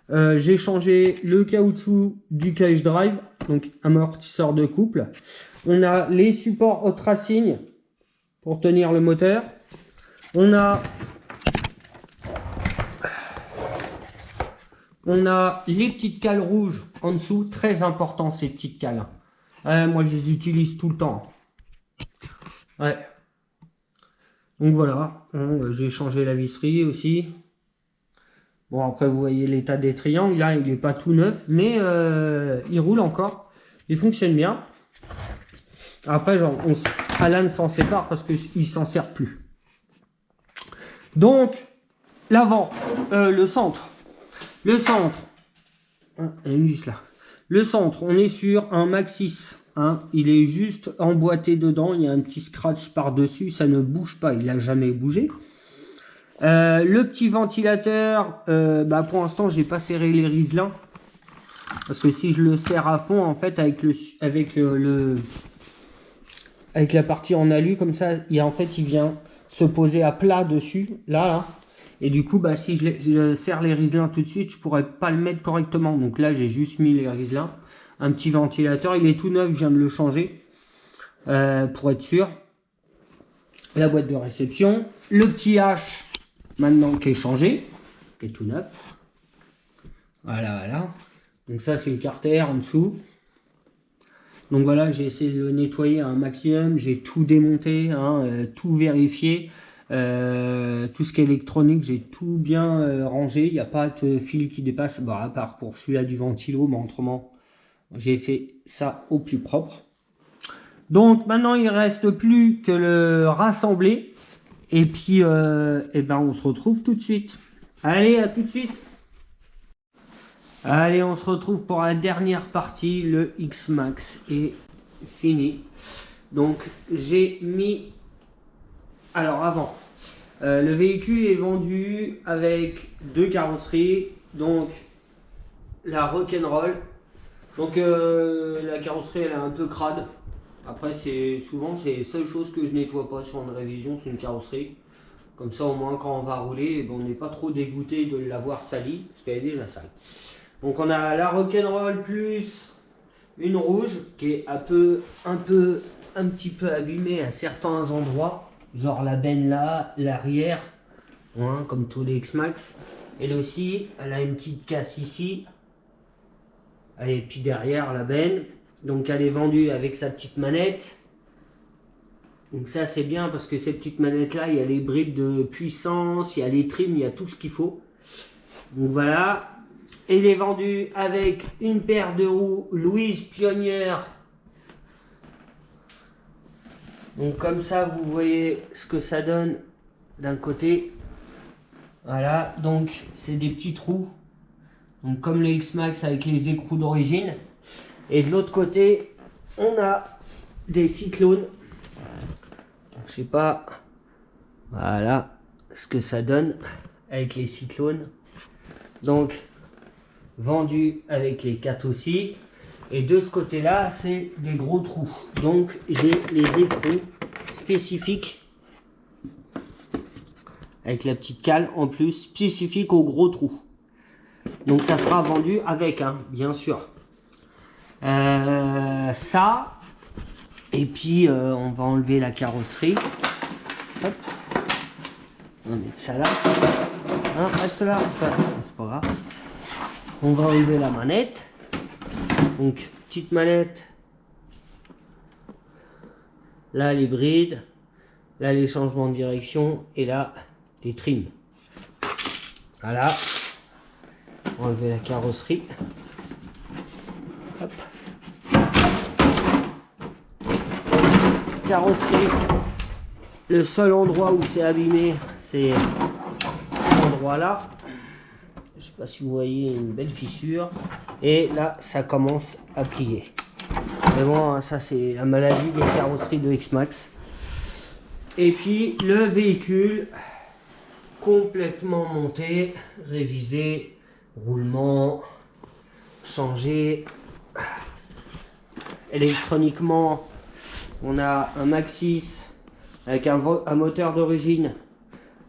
J'ai changé le caoutchouc du cage drive. Donc amortisseur de couple. On a les supports hot racing pour tenir le moteur. On a les petites cales rouges en dessous, très important ces petites cales. Moi je les utilise tout le temps. Ouais. Donc voilà, j'ai changé la visserie aussi. Bon après vous voyez l'état des triangles, là il n'est pas tout neuf, mais il roule encore. Il fonctionne bien. Après genre, Alan s'en sépare parce qu'il s'en sert plus. Donc l'avant, le centre. Le centre, là. Le centre, on est sur un Maxxis. Hein, il est juste emboîté dedans. Il y a un petit scratch par-dessus. Ça ne bouge pas. Il n'a jamais bougé. Le petit ventilateur, bah pour l'instant, j'ai pas serré les riselins. Parce que si je le serre à fond, en fait, avec la partie en alu, comme ça, en fait, il vient se poser à plat dessus. Là. Et du coup, bah, si je serre les riselins tout de suite, je pourrais pas le mettre correctement. Donc là, j'ai juste mis les riselins. Un petit ventilateur, il est tout neuf, je viens de le changer. Pour être sûr. La boîte de réception. Le petit H, maintenant, qui est changé. Qui est tout neuf. Voilà. Donc ça, c'est le carter en dessous. Donc voilà, j'ai essayé de le nettoyer un maximum. J'ai tout démonté, hein, tout vérifié. Tout ce qui est électronique, j'ai tout bien rangé. Il n'y a pas de fil qui dépasse, bon, à part pour celui-là du ventilo, mais autrement, j'ai fait ça au plus propre. Donc maintenant, il ne reste plus que le rassembler. Et puis, eh ben, on se retrouve tout de suite. Allez, à tout de suite. Allez, on se retrouve pour la dernière partie. Le X-Max est fini. Donc, j'ai mis... Alors, avant... le véhicule est vendu avec 2 carrosseries, donc la Rock'n'Roll. Donc la carrosserie elle est un peu crade. Après souvent c'est les seules choses que je nettoie pas sur une révision, c'est une carrosserie. Comme ça au moins quand on va rouler, on n'est pas trop dégoûté de l'avoir salie, parce qu'elle est déjà sale. Donc on a la Rock'n'Roll plus une rouge qui est un petit peu abîmée à certains endroits. Genre la benne là, l'arrière, hein, comme tous les X-Max. Elle aussi, elle a une petite casse ici. Et puis derrière la benne. Donc elle est vendue avec sa petite manette. Donc ça c'est bien parce que ces petites manettes là, il y a les bribes de puissance, il y a les trims, il y a tout ce qu'il faut. Donc voilà. Et il est vendu avec une paire de roues Louise Pionnière. Donc comme ça vous voyez ce que ça donne d'un côté. Voilà, donc c'est des petits trous. Donc comme le X-Max avec les écrous d'origine. Et de l'autre côté, on a des cyclones. Je sais pas, voilà ce que ça donne avec les cyclones. Donc vendu avec les 4 aussi. Et de ce côté là, c'est des gros trous. Donc j'ai les écrous spécifiques avec la petite cale en plus spécifique aux gros trous. Donc ça sera vendu avec, hein, bien sûr. Ça. Et puis on va enlever la carrosserie. Hop. On va mettre ça là. Hein, reste là. Enfin, c'est pas grave. On va enlever la manette. Donc petite manette. Là les brides. Là les changements de direction. Et là les trims. Voilà. On va enlever la carrosserie. Hop. Carrosserie, le seul endroit où c'est abîmé, c'est cet endroit là. Je sais pas si vous voyez, une belle fissure, et là ça commence à plier. Mais bon, ça c'est la maladie des carrosseries de X-Max. Et puis le véhicule complètement monté, révisé, roulement changé, électroniquement. On a un Maxis avec un moteur d'origine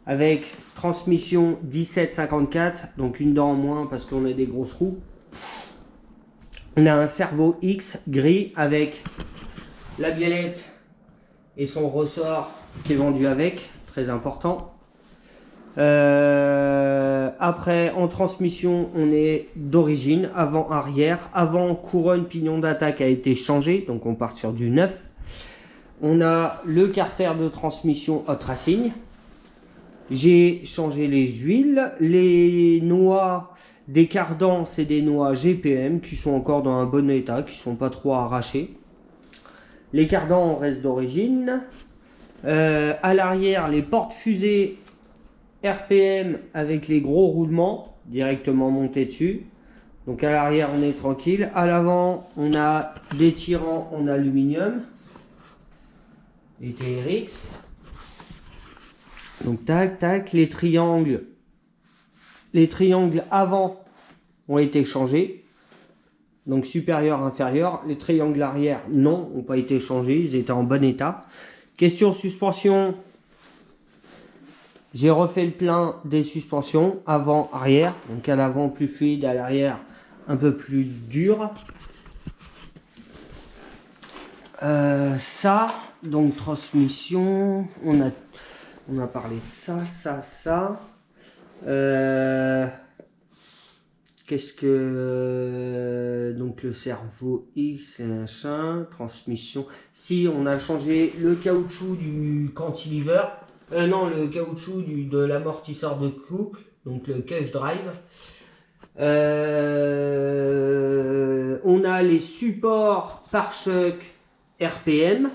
avec transmission 1754, donc une dent en moins parce qu'on a des grosses roues. On a un Servo X gris avec la biellette et son ressort qui est vendu avec, très important. Après, en transmission, on est d'origine, avant-arrière. Avant, couronne, pignon d'attaque a été changé, donc on part sur du neuf. On a le carter de transmission Hot Racing. J'ai changé les huiles. Les noix des cardans, c'est des noix GPM qui sont encore dans un bon état, qui ne sont pas trop arrachées. Les cardans restent d'origine. À l'arrière, les portes fusées RPM avec les gros roulements directement montés dessus. Donc à l'arrière, on est tranquille. À l'avant, on a des tirants en aluminium. Les TRX. Donc tac tac, les triangles avant ont été changés, donc supérieur inférieur. Les triangles arrière non, n'ont pas été changés, ils étaient en bon état. Question suspension, j'ai refait le plein des suspensions avant arrière, donc à l'avant plus fluide, à l'arrière un peu plus dur. Ça, donc transmission, on a parlé de ça. Qu'est-ce que... donc le Servo X et machin, transmission. Si, on a changé le caoutchouc du cantilever. Non, le caoutchouc de l'amortisseur de couple, donc le Cush Drive. On a les supports pare-choc RPM.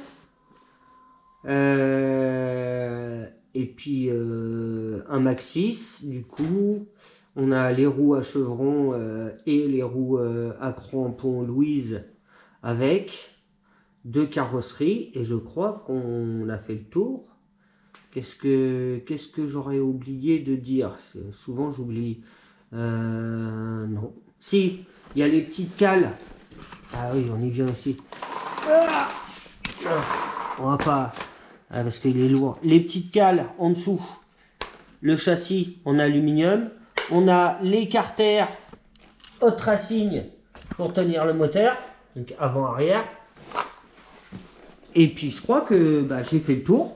Et puis un Maxis, du coup. On a les roues à chevron et les roues à crampons Louise avec deux carrosseries. Et je crois qu'on a fait le tour. Qu'est-ce que j'aurais oublié de dire? Souvent j'oublie. Non. Si, il y a les petites cales. Ah oui, on y vient aussi. On va pas... Ah, parce qu'il est lourd. Les petites cales en dessous. Le châssis en aluminium. On a les carters Hot Racing pour tenir le moteur. Donc avant-arrière. Et puis je crois que j'ai fait le tour.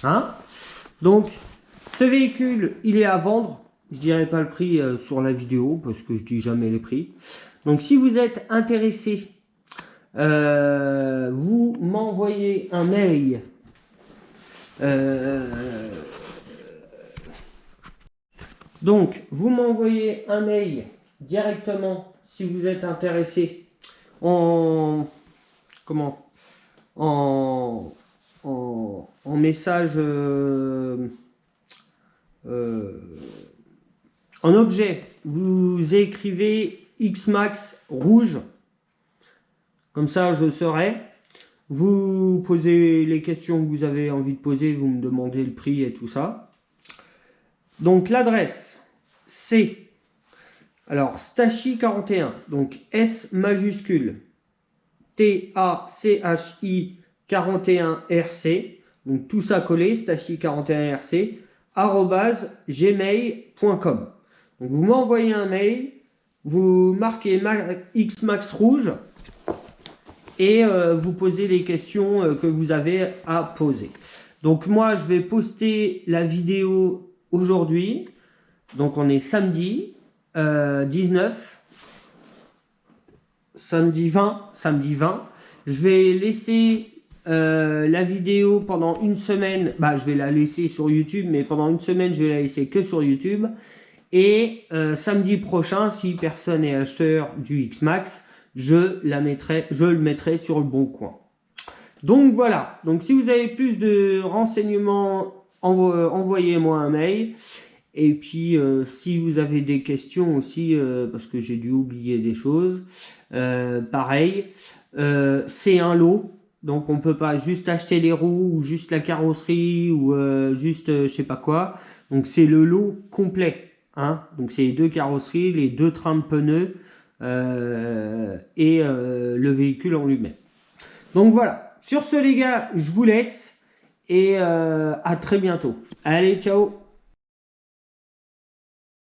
Hein? Donc ce véhicule, il est à vendre. Je dirai pas le prix sur la vidéo parce que je dis jamais les prix. Donc si vous êtes intéressé, vous m'envoyez un mail Donc, vous m'envoyez un mail directement si vous êtes intéressé en message en objet. Vous écrivez Xmax rouge, comme ça je saurai. Vous posez les questions que vous avez envie de poser, vous me demandez le prix et tout ça. Donc l'adresse, c'est alors Stachy41, donc S majuscule, TACHI 41RC, donc tout ça collé, Stachy41RC, @gmail.com. Donc vous m'envoyez un mail, vous marquez Xmax rouge et vous posez les questions que vous avez à poser. Donc moi je vais poster la vidéo aujourd'hui, donc on est samedi 19, samedi 20. Je vais laisser la vidéo pendant une semaine, je vais la laisser sur YouTube, mais pendant une semaine je vais la laisser que sur YouTube. Et samedi prochain, si personne n'est acheteur du Xmax, je le mettrai sur le bon coin. Donc voilà, donc si vous avez plus de renseignements, envoyez-moi un mail. Et puis si vous avez des questions aussi, parce que j'ai dû oublier des choses, pareil, c'est un lot. Donc on peut pas juste acheter les roues ou juste la carrosserie ou juste je sais pas quoi. Donc c'est le lot complet. Hein. Donc c'est les deux carrosseries, les deux trains de pneus et le véhicule en lui-même. Donc voilà. Sur ce les gars, je vous laisse et à très bientôt. Allez, ciao!